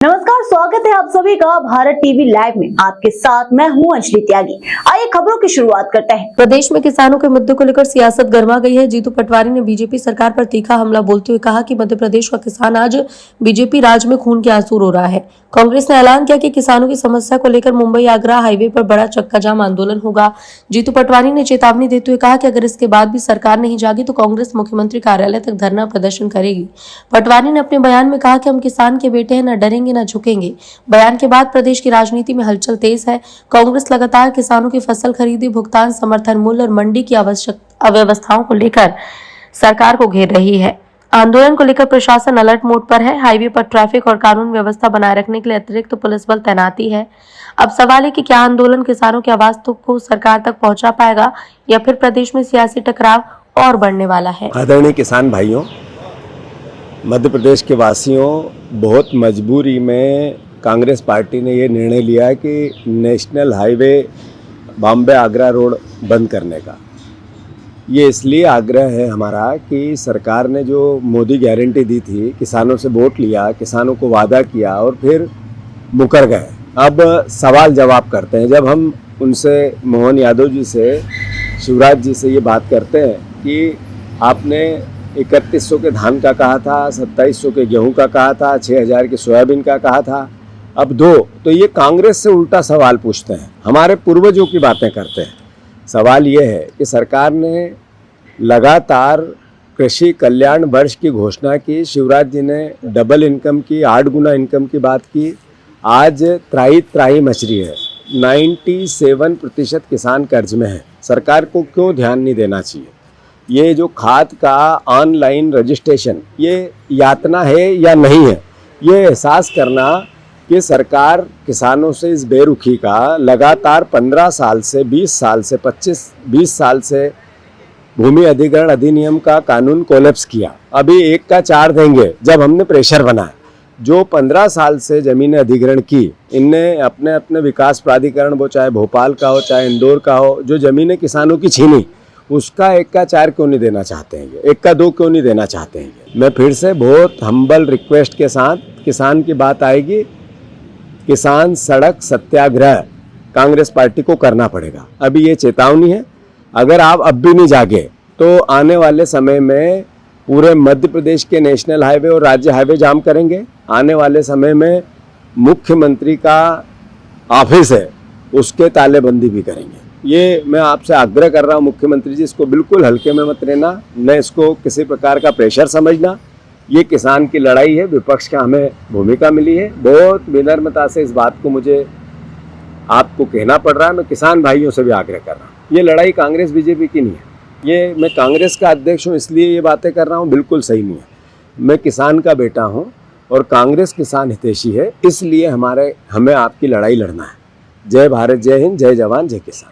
नमस्कार, स्वागत है आप सभी का भारत टीवी लाइव में। आपके साथ मैं हूं अंजलि त्यागी। आइए खबरों की शुरुआत करते हैं। प्रदेश में किसानों के मुद्दों को लेकर सियासत गर्मा गई है। जीतू पटवारी ने बीजेपी सरकार पर तीखा हमला बोलते हुए कहा कि मध्य प्रदेश का किसान आज बीजेपी राज में खून के आंसू रो रहा है। कांग्रेस ने ऐलान किया कि किसानों की समस्या को लेकर मुंबई आगरा हाईवे पर बड़ा चक्का जाम आंदोलन होगा। जीतू पटवारी ने चेतावनी देते हुए कहा कि अगर इसके बाद भी सरकार नहीं जागी तो कांग्रेस मुख्यमंत्री कार्यालय तक धरना प्रदर्शन करेगी। पटवारी ने अपने बयान में कहा कि हम किसान के बेटे हैं, न डरेंगे न झुकेंगे। बयान के बाद प्रदेश की राजनीति में हलचल तेज है। कांग्रेस लगातार किसानों की फसल खरीदी, भुगतान, समर्थन मूल्य और मंडी की अव्यवस्थाओं को लेकर सरकार को घेर रही है। आंदोलन को लेकर प्रशासन अलर्ट मोड पर है। हाईवे पर ट्रैफिक और कानून व्यवस्था बनाए रखने के लिए अतिरिक्त पुलिस बल तैनाती है। अब सवाल है कि क्या आंदोलन किसानों की आवाज को सरकार तक पहुंचा पाएगा या फिर प्रदेश में सियासी टकराव और बढ़ने वाला है। आदरणीय किसान भाइयों, मध्य प्रदेश के वासियों, बहुत मजबूरी में कांग्रेस पार्टी ने ये निर्णय लिया कि national highway Bombay Agra road बंद करने का। ये इसलिए आग्रह है हमारा कि सरकार ने जो मोदी गारंटी दी थी, किसानों से वोट लिया, किसानों को वादा किया और फिर मुकर गए। अब सवाल जवाब करते हैं। जब हम उनसे, मोहन यादव जी से, शिवराज जी से ये बात करते हैं कि आपने 3100 के धान का कहा था, 2700 के गेहूं का कहा था, 6000 के सोयाबीन का कहा था, अब 2, तो ये कांग्रेस से उल्टा सवाल पूछते हैं, हमारे पूर्वजों की बातें करते हैं। सवाल ये है कि सरकार ने लगातार कृषि कल्याण वर्ष की घोषणा की, शिवराज जी ने डबल इनकम की, 8 गुना इनकम की बात की। आज त्राही त्राही मच रही है। 97% किसान कर्ज में है। सरकार को क्यों ध्यान नहीं देना चाहिए? ये जो खाद का ऑनलाइन रजिस्ट्रेशन, ये यातना है या नहीं है, ये एहसास करना कि सरकार किसानों से इस बेरुखी का लगातार 15 साल से, 20 साल से, 20 साल से भूमि अधिग्रहण अधिनियम का कानून कोलैप्स किया। अभी 1 का 4 देंगे जब हमने प्रेशर बनाया। जो 15 साल से ज़मीनें अधिग्रहण की, इनने अपने अपने विकास प्राधिकरण, वो चाहे भोपाल का हो चाहे इंदौर का हो, जो ज़मीनें किसानों की छीनी, उसका 1 का 4 क्यों नहीं देना चाहते हैं? 1 का 2 क्यों नहीं देना चाहते हैं? मैं फिर से बहुत हम्बल रिक्वेस्ट के साथ, किसान की बात आएगी, किसान सड़क सत्याग्रह कांग्रेस पार्टी को करना पड़ेगा। अभी ये चेतावनी है। अगर आप अब भी नहीं जागे तो आने वाले समय में पूरे मध्य प्रदेश के नेशनल हाईवे और राज्य हाईवे जाम करेंगे। आने वाले समय में मुख्यमंत्री का ऑफिस है, उसके तालेबंदी भी करेंगे। ये मैं आपसे आग्रह कर रहा हूँ, मुख्यमंत्री जी, इसको बिल्कुल हल्के में मत लेना, न इसको किसी प्रकार का प्रेशर समझना। ये किसान की लड़ाई है, विपक्ष का हमें भूमिका मिली है। बहुत विनम्रता से इस बात को मुझे आपको कहना पड़ रहा है। मैं किसान भाइयों से भी आग्रह कर रहा हूँ, ये लड़ाई कांग्रेस बीजेपी की नहीं है। ये मैं कांग्रेस का अध्यक्ष हूँ इसलिए ये बातें कर रहा हूँ, बिल्कुल सही नहीं है। मैं किसान का बेटा हूँ और कांग्रेस किसान हितैषी है, इसलिए हमें आपकी लड़ाई लड़ना है। जय भारत, जय हिंद, जय जवान, जय किसान।